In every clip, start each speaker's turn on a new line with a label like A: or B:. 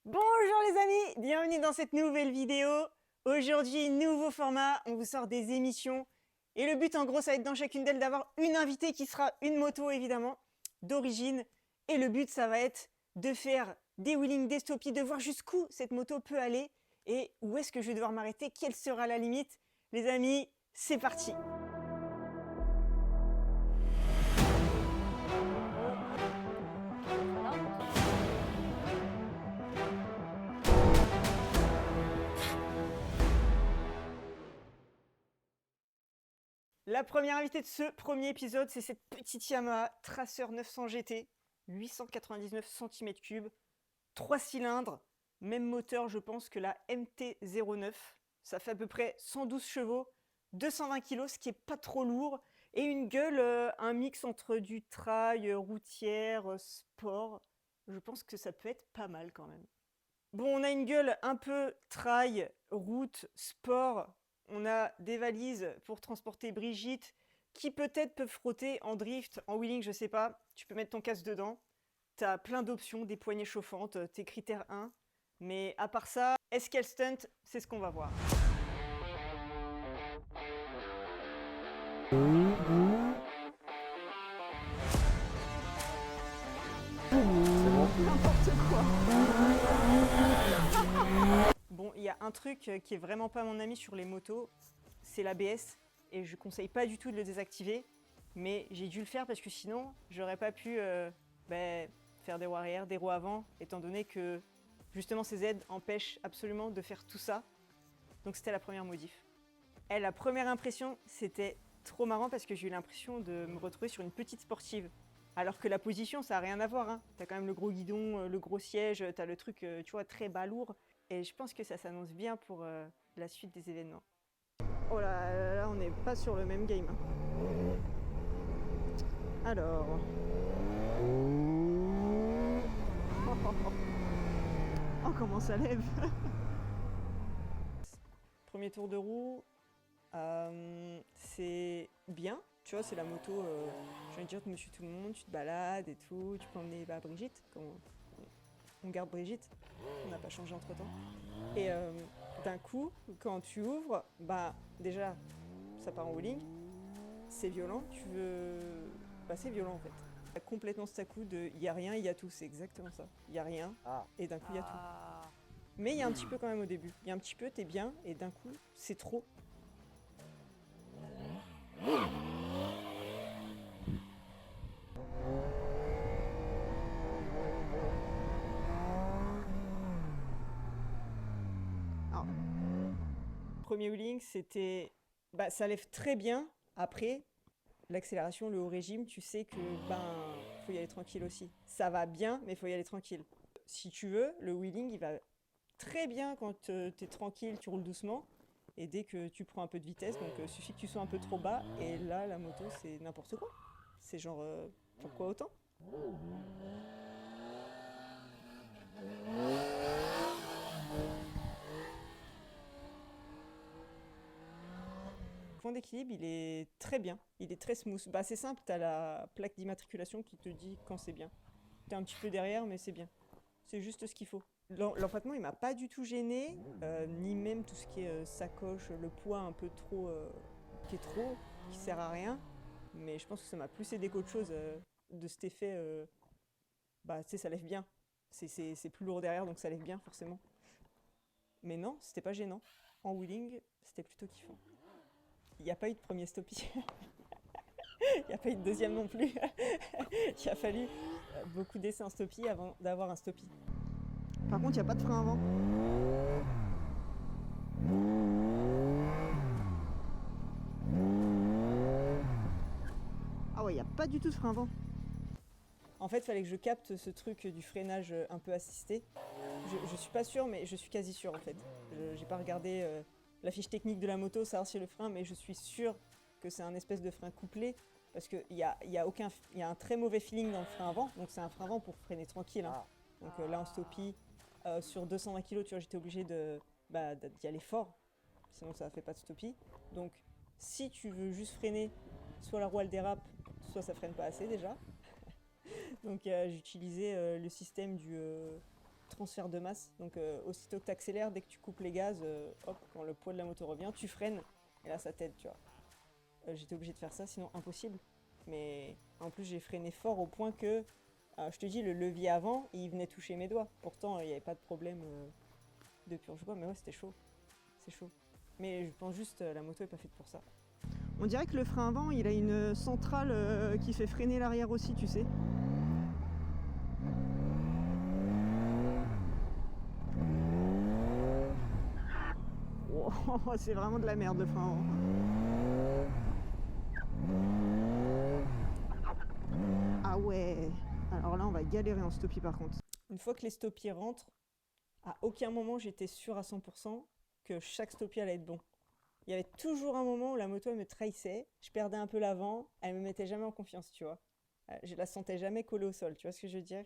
A: Bonjour les amis, bienvenue dans cette nouvelle vidéo. Aujourd'hui, nouveau format, on vous sort des émissions. Et le but en gros, ça va être dans chacune d'elles d'avoir une invitée qui sera une moto évidemment, d'origine. Et le but, ça va être de faire des wheelings, des stoppies, de voir jusqu'où cette moto peut aller. Et où est-ce que je vais devoir m'arrêter, quelle sera la limite. Les amis, c'est parti. La première invitée de ce premier épisode, c'est cette petite Yamaha Tracer 900 GT, 899 cm3, 3 cylindres, même moteur je pense que la MT-09. Ça fait à peu près 112 chevaux, 220 kg, ce qui est pas trop lourd, et une gueule, un mix entre du trail, routière, sport. Je pense que ça peut être pas mal quand même. Bon, on a une gueule un peu trail, route, sport. On a des valises pour transporter Brigitte, qui peut-être peuvent frotter en drift, en wheeling, je sais pas. Tu peux mettre ton casque dedans. T'as plein d'options, des poignées chauffantes, tes critères 1. Mais à part ça, est-ce qu'elle stunt? C'est ce qu'on va voir. N'importe quoi. Bon, il y a un truc qui est vraiment pas mon ami sur les motos, c'est l'ABS. Et je conseille pas du tout de le désactiver. Mais j'ai dû le faire parce que sinon, j'aurais pas pu faire des roues arrière, des roues avant, étant donné que justement ces aides empêchent absolument de faire tout ça. Donc c'était la première modif. Et la première impression, c'était trop marrant parce que j'ai eu l'impression de me retrouver sur une petite sportive. Alors que la position, ça n'a rien à voir. Hein. T'as quand même le gros guidon, le gros siège, t'as le truc, tu vois, très bas-lourd. Et je pense que ça s'annonce bien pour la suite des événements. Oh là, on n'est pas sur le même game. Alors. Oh, comment ça lève. Premier tour de roue, c'est bien. Tu vois, c'est la moto, j'ai envie de dire, monsieur tout le monde, tu te balades et tout. Tu peux emmener Brigitte, on garde Brigitte, on n'a pas changé entre temps. Et d'un coup, quand tu ouvres, bah déjà, ça part en wheeling, c'est violent, tu veux. Bah, c'est violent en fait. T'as complètement ce coup de il y a rien, il y a tout, c'est exactement ça. Il y a rien, et d'un coup, il y a tout. Mais il y a un petit peu quand même au début. Il y a un petit peu, t'es bien, et d'un coup, c'est trop. Alors, premier wheeling, c'était. Bah, ça lève très bien. Après, l'accélération, le haut régime, tu sais que faut y aller tranquille aussi. Ça va bien, mais faut y aller tranquille. Si tu veux, le wheeling, il va très bien quand t'es tranquille, tu roules doucement. Et dès que tu prends un peu de vitesse, donc suffit que tu sois un peu trop bas. Et là, la moto, c'est n'importe quoi. C'est genre, pourquoi autant? Le point d'équilibre, il est très bien. Il est très smooth. Bah, c'est simple, t'as la plaque d'immatriculation qui te dit quand c'est bien. T'es un petit peu derrière, mais c'est bien. C'est juste ce qu'il faut. L'empattement, il m'a pas du tout gêné, ni même tout ce qui est sacoche, le poids un peu trop, qui est trop, qui sert à rien. Mais je pense que ça m'a plus aidé qu'autre chose de cet effet. Bah, tu sais, ça lève bien. C'est plus lourd derrière, donc ça lève bien, forcément. Mais non, c'était pas gênant. En wheeling, c'était plutôt kiffant. Il n'y a pas eu de premier stoppie. Il n'y a pas eu de deuxième non plus. Il a fallu beaucoup d'essais en stoppie avant d'avoir un stoppie. Par contre, il n'y a pas de frein avant. Ah ouais, il n'y a pas du tout de frein avant. En fait, il fallait que je capte ce truc du freinage un peu assisté. Je suis pas sûre, mais je suis quasi sûre en fait. J'ai pas regardé la fiche technique de la moto, savoir si le frein, mais je suis sûre que c'est un espèce de frein couplé. Parce qu'il y a un très mauvais feeling dans le frein avant. Donc c'est un frein avant pour freiner tranquille. Hein. Donc là en stoppie, sur 220 kg, tu vois, j'étais obligée d'y aller fort. Sinon ça fait pas de stoppie. Donc si tu veux juste freiner, soit la roue elle dérape, soit ça freine pas assez déjà. Donc j'utilisais le système du transfert de masse. Donc aussitôt que tu accélères, dès que tu coupes les gaz, hop, quand le poids de la moto revient, tu freines. Et là, ça t'aide, tu vois. J'étais obligée de faire ça, sinon impossible. Mais en plus, j'ai freiné fort au point que, je te dis, le levier avant, il venait toucher mes doigts. Pourtant, il n'y avait pas de problème de purge quoi. Mais ouais, c'était chaud. C'est chaud. Mais je pense juste, la moto est pas faite pour ça. On dirait que le frein avant, il a une centrale qui fait freiner l'arrière aussi, tu sais. Oh, c'est vraiment de la merde le frein avant. Ah ouais. Alors là, on va galérer en stoppie par contre. Une fois que les stoppies rentrent, à aucun moment j'étais sûr à 100% que chaque stoppie allait être bon. Il y avait toujours un moment où la moto elle me trahissait, je perdais un peu l'avant, elle me mettait jamais en confiance, tu vois. Je la sentais jamais collée au sol, tu vois ce que je veux dire?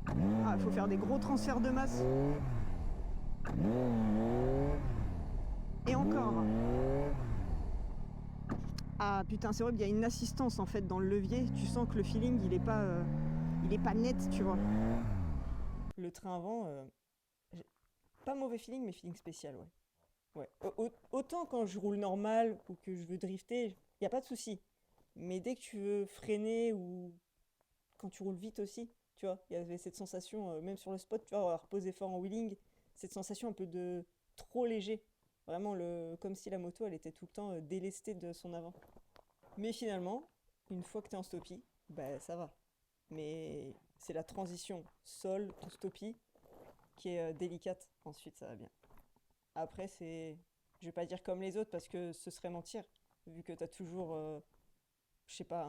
A: Ah, il faut faire des gros transferts de masse. Et encore. Ah putain, c'est horrible, il y a une assistance en fait dans le levier. Tu sens que le feeling il est pas net, tu vois. Le train avant, pas mauvais feeling, mais feeling spécial, ouais. Ouais. Autant quand je roule normal ou que je veux drifter, y a pas de souci. Mais dès que tu veux freiner ou quand tu roules vite aussi, tu vois, il y avait cette sensation, même sur le spot, tu vois, reposer fort en wheeling, cette sensation un peu de trop léger. Vraiment, comme si la moto, elle était tout le temps délestée de son avant. Mais finalement, une fois que t'es en stoppie, bah ça va. Mais c'est la transition sol to stoppie qui est délicate. Ensuite, ça va bien. Après, je vais pas dire comme les autres parce que ce serait mentir. Vu que t'as toujours, je sais pas,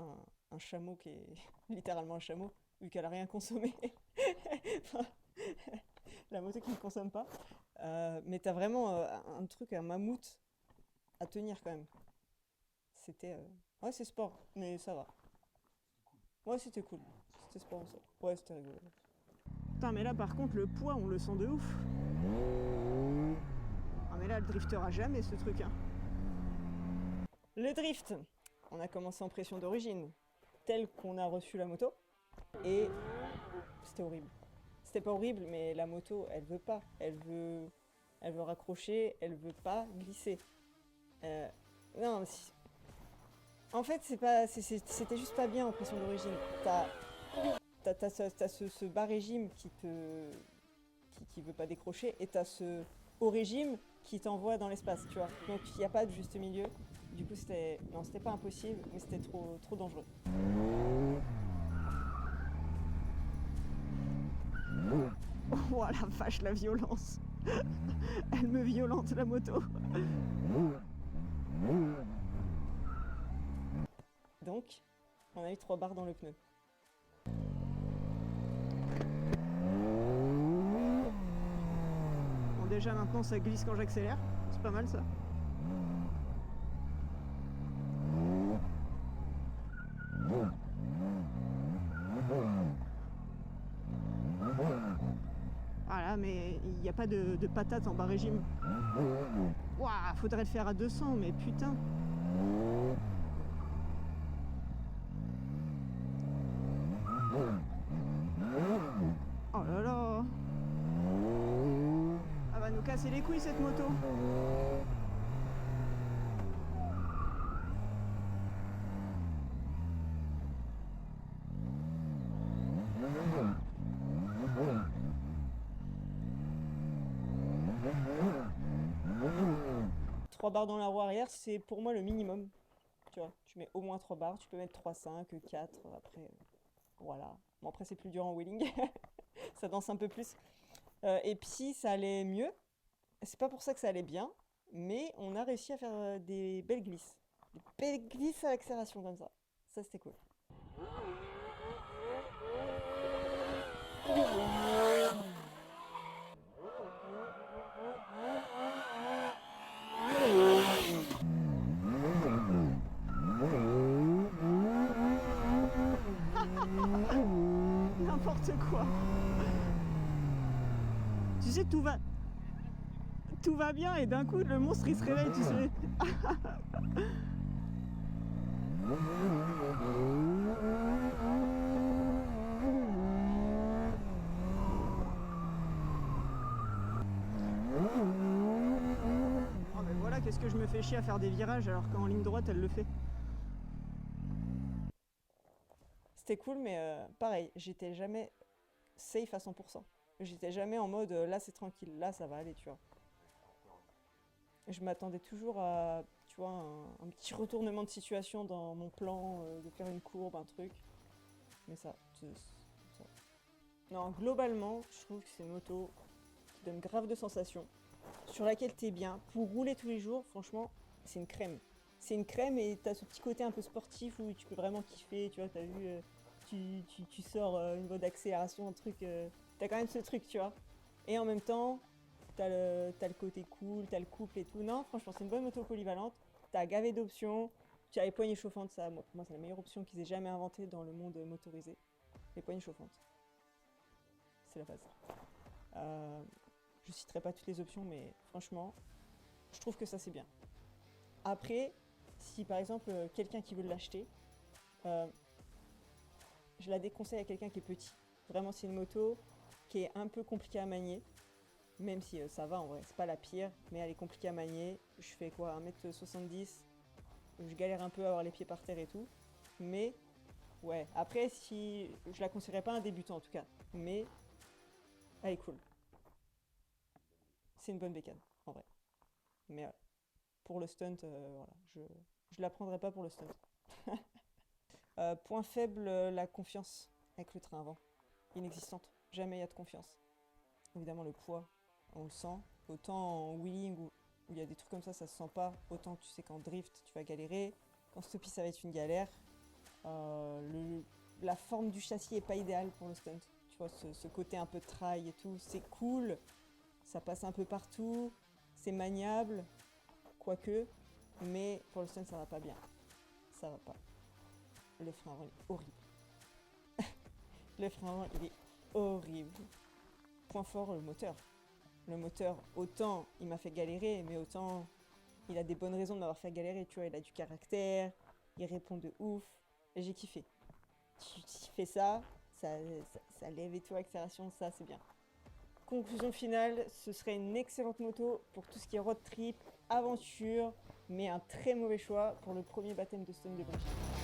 A: un chameau qui est littéralement un chameau, vu qu'elle a rien consommé. Enfin, la moto qui ne consomme pas. Mais t'as vraiment un truc, un mammouth à tenir quand même. C'était. Ouais, c'est sport, mais ça va. Ouais, c'était cool. C'était sport, ça. Ouais, c'était rigolo. Putain, mais là par contre, le poids, on le sent de ouf. Ah, mais là, le drifter a jamais ce truc, hein. Le drift. On a commencé en pression d'origine, telle qu'on a reçu la moto. Et c'était horrible. C'était pas horrible, mais la moto, elle veut pas. Elle veut raccrocher, elle veut pas glisser. Non, en fait, c'était juste pas bien en pression d'origine. T'as ce bas régime qui veut pas décrocher, et t'as ce haut régime qui t'envoie dans l'espace, tu vois. Donc il n'y a pas de juste milieu. Du coup, c'était pas impossible, mais c'était trop dangereux. Oh la vache, la violence. Elle me violente la moto. Donc, on a eu 3 barres dans le pneu. Bon, déjà maintenant ça glisse quand j'accélère. C'est pas mal ça. Voilà, mais il n'y a pas de patate en bas régime. Ouah, faudrait le faire à 200, mais putain. Oh là là. Elle va nous casser les couilles cette moto. Trois barres dans la roue arrière, c'est pour moi le minimum. Tu vois, tu mets au moins 3 barres, tu peux mettre 3, 5, 4, après, voilà. Bon, après, c'est plus dur en wheeling, ça danse un peu plus. Et puis, ça allait mieux. C'est pas pour ça que ça allait bien, mais on a réussi à faire des belles glisses. Des belles glisses à l'accélération comme ça. Ça, c'était cool. N'importe quoi. Tu sais, tout va bien et d'un coup le monstre il se réveille, tu sais. qu'est-ce que je me fais chier à faire des virages alors qu'en ligne droite, elle le fait. C'était cool, mais pareil, j'étais jamais safe à 100%. J'étais jamais en mode là c'est tranquille, là ça va aller, tu vois. Je m'attendais toujours à, tu vois, un petit retournement de situation dans mon plan, de faire une courbe, un truc. Mais ça. Non, globalement, je trouve que c'est une moto qui donne grave de sensations, sur laquelle t'es bien. Pour rouler tous les jours, franchement, c'est une crème. C'est une crème et t'as ce petit côté un peu sportif où tu peux vraiment kiffer, tu vois, t'as vu, tu sors une voie d'accélération, un truc, t'as quand même ce truc, tu vois. Et en même temps, t'as le côté cool, t'as le couple et tout. Non, franchement, c'est une bonne moto polyvalente. T'as gavé d'options. Tu as les poignées chauffantes, ça, moi, pour moi, c'est la meilleure option qu'ils aient jamais inventée dans le monde motorisé. Les poignées chauffantes. C'est la base. Euh, je citerai pas toutes les options, mais franchement, je trouve que ça, c'est bien. Après, si par exemple, quelqu'un qui veut l'acheter, euh, je la déconseille à quelqu'un qui est petit. Vraiment, c'est une moto qui est un peu compliquée à manier. Même si ça va en vrai, c'est pas la pire, mais elle est compliquée à manier. Je fais quoi, 1m70, je galère un peu à avoir les pieds par terre et tout. Mais ouais, après si je la conseillerais pas à un débutant en tout cas, mais elle est cool. C'est une bonne bécane en vrai. Mais pour le stunt, voilà, je la prendrais pas pour le stunt. Point faible, la confiance avec le train avant. Inexistante. Jamais il y a de confiance. Évidemment le poids, on le sent. Autant en wheeling où il y a des trucs comme ça se sent pas. Autant tu sais qu'en drift, tu vas galérer. Qu'en stoppie, ça va être une galère. La forme du châssis est pas idéale pour le stunt. Tu vois, ce côté un peu trail et tout, c'est cool. Ça passe un peu partout. C'est maniable. Quoique. Mais pour le stunt, ça va pas bien. Ça va pas. Le frein avant, il est horrible. Le frein avant, il est horrible. Point fort, le moteur. Le moteur, autant il m'a fait galérer, mais autant il a des bonnes raisons de m'avoir fait galérer, tu vois, il a du caractère, il répond de ouf, et j'ai kiffé. Tu fais ça lève et tout, accélération, ça c'est bien. Conclusion finale, ce serait une excellente moto pour tout ce qui est road trip, aventure, mais un très mauvais choix pour le premier baptême de stun de Banshee.